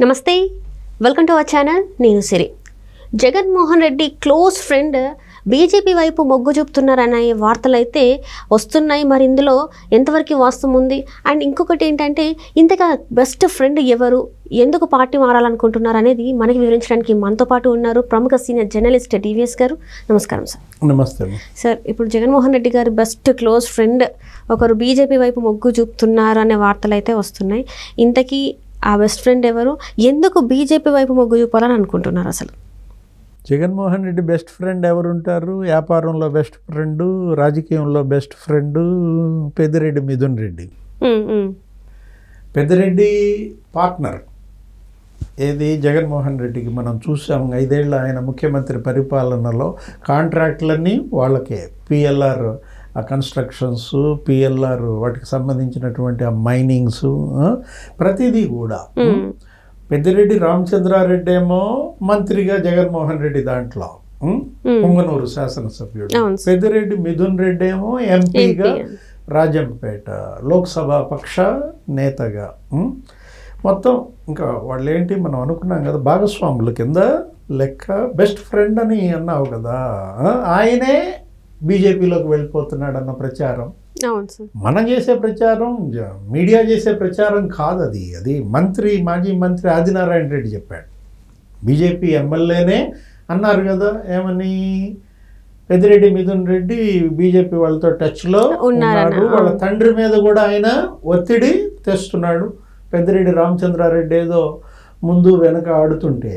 నమస్తే, welcome to our channel. నేను Siri. Jaganmohan Reddy close friend BJP వైపు మొగ్గు చూపుతున్నారనే వార్తలు అయితే వస్తున్నాయి. మరి ఇందులో ఎంతవరకు వాస్తవం ఉంది? అండ్ ఇంకొకటి ఏంటంటే, ఇంతగా బెస్ట్ ఫ్రెండ్ ఎవరు, ఎందుకు పార్టీ మారాలనుకుంటున్నారు అనేది మనకి వివరించడానికి మనతో పాటు ఉన్నారు ప్రముఖ సీనియర్ జర్నలిస్ట్ డివిఎస్ గారు. నమస్కారం సార్. నమస్తే సార్. ఇప్పుడు జగన్మోహన్ రెడ్డి గారు బెస్ట్ క్లోజ్ ఫ్రెండ్ ఒకరు బీజేపీ వైపు మొగ్గు చూపుతున్నారు అనే వార్తలు అయితే వస్తున్నాయి. ఇంతకీ ఆ బెస్ట్ ఫ్రెండ్ ఎవరు, ఎందుకు బీజేపీ వైపు మొగ్గు చూపాలని అనుకుంటున్నారు? అసలు జగన్మోహన్ రెడ్డి బెస్ట్ ఫ్రెండ్ ఎవరుంటారు? వ్యాపారంలో బెస్ట్ ఫ్రెండ్, రాజకీయంలో best friend Peddireddy Mithun Reddy. Peddireddy partner ఏది జగన్మోహన్ రెడ్డికి మనం చూసాం. 5 ఏళ్ళ ఆయన ముఖ్యమంత్రి పరిపాలనలో కాంట్రాక్ట్లన్నీ వాళ్ళకే. పిఎల్ఆర్ ఆ కన్స్ట్రక్షన్స్, పిఎల్ఆర్ వాటికి సంబంధించినటువంటి ఆ మైనింగ్స్, ప్రతిదీ కూడా. పెద్దిరెడ్డి రామచంద్రారెడ్డి ఏమో మంత్రిగా జగన్మోహన్ రెడ్డి దాంట్లో పొంగనూరు శాసనసభ్యుడు. పెద్దిరెడ్డి మిథున్ రెడ్డి ఏమో ఎంపీగా రాజంపేట లోక్సభ పక్ష నేతగా. మొత్తం ఇంకా వాళ్ళు ఏంటి మనం అనుకున్నాం కదా, భాగస్వాముల కింద లెక్క. బెస్ట్ ఫ్రెండ్ అని అన్నావు కదా, ఆయనే బీజేపీలోకి వెళ్ళిపోతున్నాడు అన్న ప్రచారం మనం చేసే ప్రచారం, మీడియా చేసే ప్రచారం కాదు. అది మాజీ మంత్రి ఆదినారాయణ రెడ్డి చెప్పాడు. బీజేపీ ఎమ్మెల్యేనే అన్నారు కదా, ఏమని, పెద్దిరెడ్డి మిథున్ రెడ్డి బీజేపీ వాళ్ళతో టచ్లో ఉన్నాడు, వాళ్ళ తండ్రి మీద కూడా ఆయన ఒత్తిడి తెస్తున్నాడు. పెద్దిరెడ్డి రామచంద్రారెడ్డి ఏదో ముందు వెనక ఆడుతుంటే,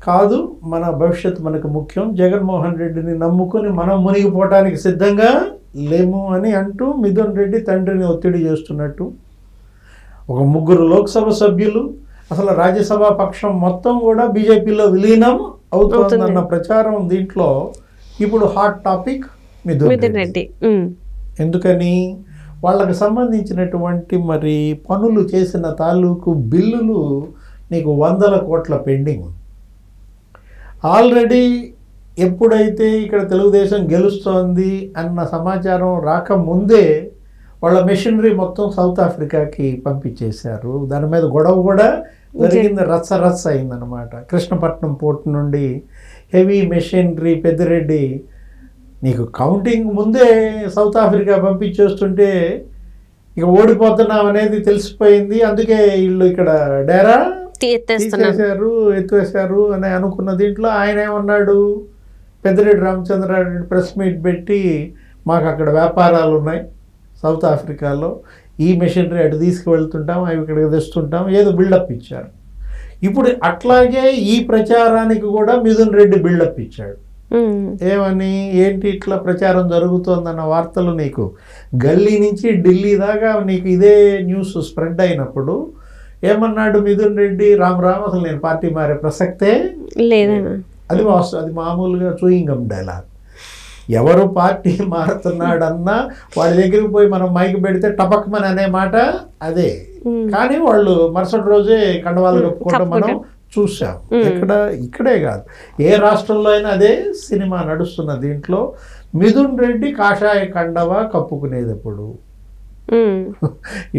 కాదు మన భవిష్యత్తు మనకు ముఖ్యం, జగన్మోహన్ రెడ్డిని నమ్ముకొని మనం మునిగిపోవటానికి సిద్ధంగా లేము అని అంటూ మిథున్ రెడ్డి తండ్రిని ఒత్తిడి చేస్తున్నట్టు. ఒక 3 లోక్సభ సభ్యులు, అసలు రాజ్యసభ పక్షం మొత్తం కూడా బీజేపీలో విలీనం అవుతుందన్న ప్రచారం దీంట్లో ఇప్పుడు హాట్ టాపిక్ మిథున్ రెడ్డి. ఎందుకని? వాళ్ళకు సంబంధించినటువంటి మరి పనులు చేసిన తాలూకు బిల్లులు నీకు 100 కోట్ల పెండింగ్. ఆల్రెడీ ఎప్పుడైతే ఇక్కడ తెలుగుదేశం గెలుస్తోంది అన్న సమాచారం రాకముందే వాళ్ళ మెషినరీ మొత్తం సౌత్ ఆఫ్రికాకి పంపించేశారు. దాని మీద గొడవ కూడా జరిగింది, రచ్చ అయిందనమాట. కృష్ణపట్నం పోర్ట్ నుండి హెవీ మెషినరీ పెద్దిరెడ్డి నీకు కౌంటింగ్ ముందే సౌత్ ఆఫ్రికా పంపించేస్తుంటే ఇక ఓడిపోతున్నాం అనేది తెలిసిపోయింది. అందుకే వీళ్ళు ఇక్కడ డేరా ఎత్తివేశారు అని అనుకున్న దీంట్లో ఆయన ఏమన్నాడు, పెద్దిరెడ్డి రామచంద్రారెడ్డి ప్రెస్ మీట్ పెట్టి, మాకు అక్కడ వ్యాపారాలు ఉన్నాయి సౌత్ ఆఫ్రికాలో, ఈ మెషినరీ అటు తీసుకువెళ్తుంటాం, అవి ఇక్కడికి తెస్తుంటాం, ఏదో బిల్డప్ ఇచ్చారు. ఇప్పుడు అట్లాగే ఈ ప్రచారానికి కూడా మిథున్ రెడ్డి బిల్డప్ ఇచ్చాడు. ఏమని, ఏంటి ఇట్లా ప్రచారం జరుగుతోందన్న వార్తలు నీకు గల్లీ నుంచి ఢిల్లీ దాకా నీకు ఇదే న్యూస్ స్ప్రెడ్ అయినప్పుడు ఏమన్నాడు మిథున్ రెడ్డి, రామ్ అసలు నేను పార్టీ మారే ప్రసక్తే లేదన్నా. అది మామూలుగా చూయింగం డైలాగ్. ఎవరు పార్టీ మారుతున్నాడన్నా వాడి దగ్గరికి పోయి మనం మైక్ పెడితే టపక్మని అనే మాట అదే. కానీ వాళ్ళు మరుసటి రోజే కండవాళ్ళు కప్పుకోవడం మనం చూసాం. ఇక్కడే కాదు, ఏ రాష్ట్రంలో అయినా అదే సినిమా నడుస్తున్న దీంట్లో మిథున్ రెడ్డి కాషాయ కండవ కప్పుకునేది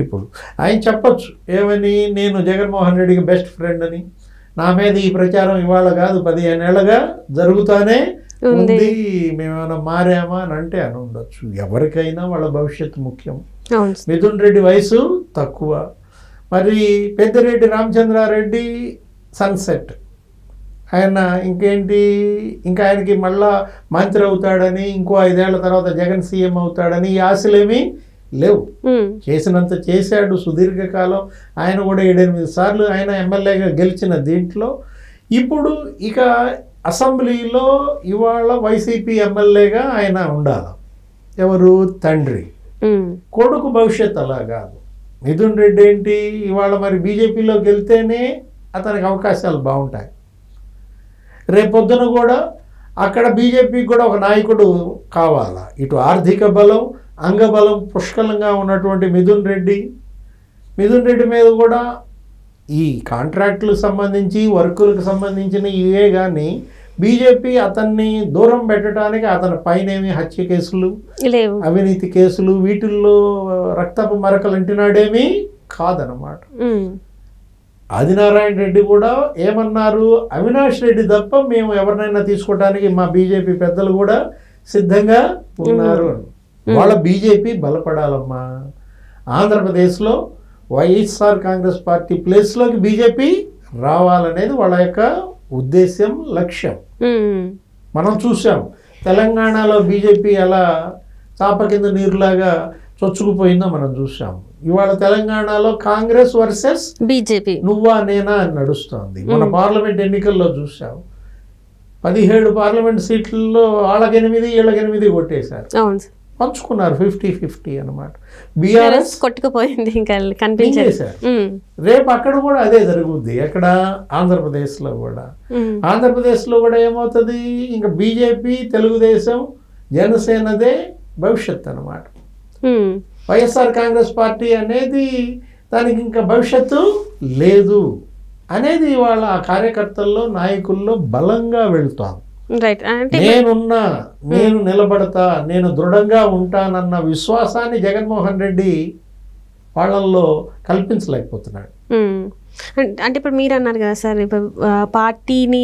ఇప్పుడు ఆయన చెప్పచ్చు ఏమని, నేను జగన్మోహన్ రెడ్డికి బెస్ట్ ఫ్రెండ్ అని, నా మీద ఈ ప్రచారం ఇవాళ కాదు 15 ఏళ్ళగా జరుగుతానే ఉంది, మేమేమైనా మారామా అని అంటే అని ఉండొచ్చు. ఎవరికైనా వాళ్ళ భవిష్యత్తు ముఖ్యం. మిథున్ రెడ్డి వయసు తక్కువ, మరి పెద్దిరెడ్డి రామచంద్రారెడ్డి సన్సెట్. ఆయన ఇంకేంటి, ఇంకా ఆయనకి మళ్ళా మంత్రి అవుతాడని, ఇంకో 5 ఏళ్ల తర్వాత జగన్ సీఎం అవుతాడని ఈ ఆశలేమీ లేవు. చేసినంత చేశాడు సుదీర్ఘకాలం. ఆయన కూడా 7-8 సార్లు ఆయన ఎమ్మెల్యేగా గెలిచిన దీంట్లో ఇప్పుడు ఇక అసెంబ్లీలో ఇవాళ వైసీపీ ఎమ్మెల్యేగా ఆయన ఉండాలి. ఎవరు? తండ్రి. కొడుకు భవిష్యత్ అలా కాదు. మిథున్ రెడ్డి ఏంటి, ఇవాళ మరి బీజేపీలోకి వెళ్తేనే అతనికి అవకాశాలు బాగుంటాయి. రేపొద్దున కూడా అక్కడ బీజేపీకి కూడా ఒక నాయకుడు కావాలా. ఇటు ఆర్థిక బలం, అంగబలం పుష్కలంగా ఉన్నటువంటి మిథున్ రెడ్డి మీద కూడా ఈ కాంట్రాక్టులకు సంబంధించి, వర్కులకు సంబంధించిన ఇవే కానీ బీజేపీ అతన్ని దూరం పెట్టడానికి అతని పైనేమి హత్య కేసులు, అవినీతి కేసులు, వీటిల్లో రక్తపు మరకలు అంటినాడేమీ కాదనమాట. ఆదినారాయణ రెడ్డి కూడా ఏమన్నారు, అవినాష్ రెడ్డి తప్ప మేము ఎవరినైనా తీసుకోవడానికి మా బీజేపీ పెద్దలు కూడా సిద్ధంగా ఉన్నారు. వాళ్ళ బీజేపీ బలపడాలమ్మా. ఆంధ్రప్రదేశ్లో వైఎస్ఆర్ కాంగ్రెస్ పార్టీ ప్లేస్లోకి బీజేపీ రావాలనేది వాళ్ళ యొక్క ఉద్దేశ్యం, లక్ష్యం. మనం చూసాం తెలంగాణలో బీజేపీ ఎలా చాప కింద నీరులాగా చొచ్చుకుపోయిందో మనం చూసాం. ఇవాళ తెలంగాణలో కాంగ్రెస్ వర్సెస్ బీజేపీ నువ్వా నేనా అని నడుస్తోంది. మన పార్లమెంట్ ఎన్నికల్లో చూసాం 17 పార్లమెంట్ సీట్లలో వాళ్ళకి 8 వీళ్ళకి 8 కొట్టేశారు, పంచుకున్నారు 50-50 అనమాట. బీఆర్ఎస్ కొట్టుకుపోయింది, ఇంకా కనిపించేశారు. రేపు అక్కడ కూడా అదే జరుగుద్ది. ఎక్కడ ఆంధ్రప్రదేశ్లో కూడా. ఆంధ్రప్రదేశ్లో కూడా ఏమవుతుంది, ఇంకా బీజేపీ, తెలుగుదేశం, జనసేనదే భవిష్యత్ అనమాట. వైఎస్ఆర్ కాంగ్రెస్ పార్టీ అనేది దానికి ఇంకా భవిష్యత్తు లేదు అనేది వాళ్ళ కార్యకర్తల్లో, నాయకుల్లో బలంగా వెళ్తాం. నేనున్నా, నేను నిలబడతా, నేను దృఢంగా ఉంటానన్న విశ్వాసాన్ని జగన్మోహన్ రెడ్డి వాళ్ళల్లో కల్పించలేకపోతున్నాడు. అంటే ఇప్పుడు మీరు అన్నారు కదా సార్, ఇప్పుడు పార్టీని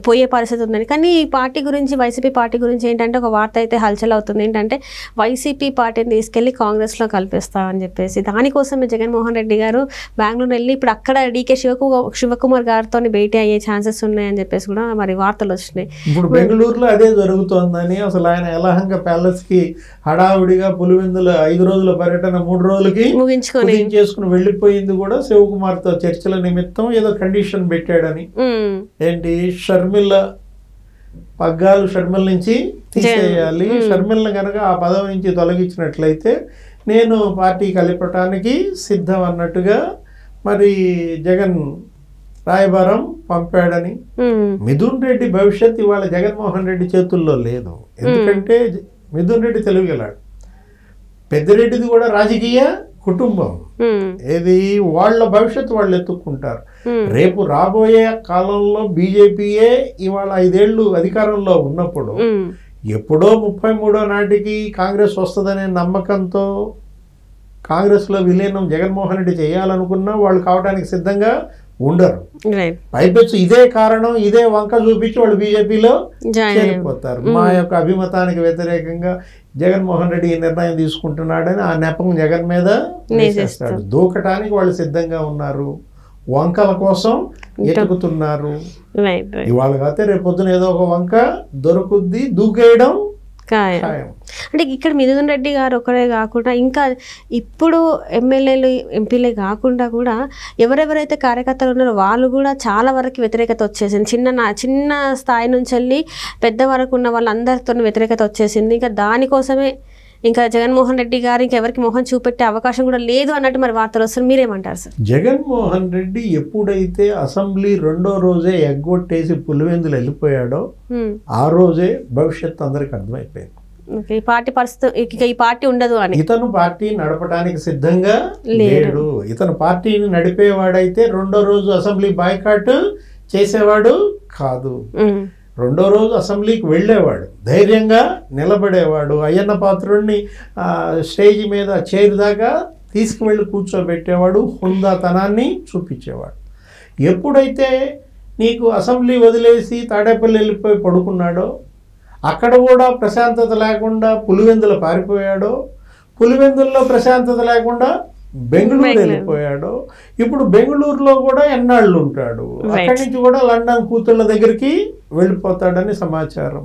పోయే పరిస్థితి ఉందని. కానీ ఈ పార్టీ గురించి, వైసీపీ పార్టీ గురించి ఏంటంటే ఒక వార్త అయితే హల్చల్ అవుతుంది. ఏంటంటే వైసీపీ పార్టీని తీసుకెళ్లి కాంగ్రెస్లో కల్పిస్తామని చెప్పేసి, దానికోసమే జగన్మోహన్ రెడ్డి గారు బెంగళూరు వెళ్ళి ఇప్పుడు అక్కడ డీకే శివకుమార్ గారితో భేటీ అయ్యే ఛాన్సెస్ ఉన్నాయని చెప్పేసి కూడా మరి వార్తలు వచ్చినాయి. ఇప్పుడు బెంగళూరులో అదే జరుగుతోందని, అసలు ఆయన యలహంక ప్యాలెస్కి హడావుడిగా పులివెందుల 5 రోజుల పర్యటన 3 రోజులకి ముగించుకుని వెళ్ళిపోయింది కూడా శివకుమార్తో చర్చల నిమిత్తం. ఏదో కండిషన్ పెట్టాడని, ఏంటి షర్మిల పగ్గాలు షర్మిల నుంచి తీసేయాలి, షర్మిలను కనుక ఆ పదవి నుంచి తొలగించినట్లయితే నేను పార్టీ కలపటానికి సిద్ధం అన్నట్టుగా మరి జగన్ రాయబారం పంపాడని. మిథున్ రెడ్డి భవిష్యత్ ఇవాళ జగన్మోహన్ రెడ్డి చేతుల్లో లేదు. ఎందుకంటే మిథున్ రెడ్డి తెలుగుగలాడు, పెద్దిరెడ్డిది కూడా రాజకీయ కుటుంబం. ఏది వాళ్ళ భవిష్యత్తు వాళ్ళు ఎత్తుక్కుంటారు. రేపు రాబోయే కాలంలో బీజేపీయే ఇవాళ 5 ఏళ్ళు అధికారంలో ఉన్నప్పుడు ఎప్పుడో 33వ నాటికి కాంగ్రెస్ వస్తుందనే నమ్మకంతో కాంగ్రెస్లో విలీనం జగన్మోహన్ రెడ్డి చేయాలనుకున్నా వాళ్ళు కావడానికి సిద్ధంగా ఉండరు. పైపెచ్చు ఇదే కారణం, ఇదే వంక చూపించి వాళ్ళు బీజేపీలో చేరిపోతారు. మా యొక్క అభిమతానికి వ్యతిరేకంగా జగన్మోహన్ రెడ్డి ఈ నిర్ణయం తీసుకుంటున్నాడని ఆ నెపం జగన్ మీద వేసేస్తాడు. దూకటానికి వాళ్ళు సిద్ధంగా ఉన్నారు, వంకల కోసం ఎతుకుతున్నారు. ఇవాళ కాకపోతే రేపు పొద్దున ఏదో ఒక వంక దొరుకుద్ది, దూకేయడం ఖాయం. అంటే ఇక్కడ మిథున్ రెడ్డి గారు ఒకరే కాకుండా ఇంకా ఇప్పుడు ఎమ్మెల్యేలు, ఎంపీలే కాకుండా కూడా ఎవరెవరైతే కార్యకర్తలు ఉన్నారో వాళ్ళు కూడా చాలా వరకు వ్యతిరేకత వచ్చేసింది. చిన్న స్థాయి నుంచి వెళ్ళి పెద్ద వరకు ఉన్న వాళ్ళందరితో వ్యతిరేకత వచ్చేసింది. ఇంకా దానికోసమే ఇంకా జగన్మోహన్ రెడ్డి గారు ఇంకెవరికి మొహం చూపెట్టే అవకాశం కూడా లేదు అన్నట్టు మరి వార్తలు వస్తుంది. మీరేమంటారు సార్? జగన్మోహన్ రెడ్డి ఎప్పుడైతే అసెంబ్లీ 2వ రోజే ఎగ్గొట్టేసి పులివెందులు వెళ్ళిపోయాడో ఆ రోజే భవిష్యత్తు అందరికి అర్థమైపోయింది. ఈ పార్టీ పరిస్థితి, ఈ పార్టీ ఉండదు అని. ఇతను పార్టీ నడపడానికి సిద్ధంగా లేడు. ఇతను పార్టీని నడిపేవాడైతే 2వ రోజు అసెంబ్లీ బాయ్కాట్ చేసేవాడు కాదు. 2వ రోజు అసెంబ్లీకి వెళ్ళేవాడు, ధైర్యంగా నిలబడేవాడు, అయ్యన్న పాత్రుడిని స్టేజ్ మీద చైర్ దాకా తీసుకువెళ్ళి కూర్చోబెట్టేవాడు, హుందాతనాన్ని చూపించేవాడు. ఎప్పుడైతే నీకు అసెంబ్లీ వదిలేసి తాడేపల్లి వెళ్ళిపోయి పడుకున్నాడో, అక్కడ కూడా ప్రశాంతత లేకుండా పులివెందుల పారిపోయాడో, పులివెందుల్లో ప్రశాంతత లేకుండా బెంగళూరు వెళ్ళిపోయాడు. ఇప్పుడు బెంగళూరులో కూడా ఎన్నాళ్ళు ఉంటాడు, అక్కడి నుంచి కూడా లండన్ కూతుళ్ళ దగ్గరికి వెళ్ళిపోతాడని సమాచారం.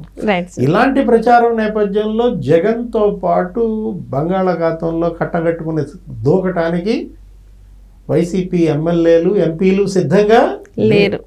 ఇలాంటి ప్రచారం నేపథ్యంలో జగన్తో పాటు బంగాళాఖాతంలో కట్టగట్టుకుని దూకటానికి వైసీపీ ఎమ్మెల్యేలు, ఎంపీలు సిద్ధంగా లేరు.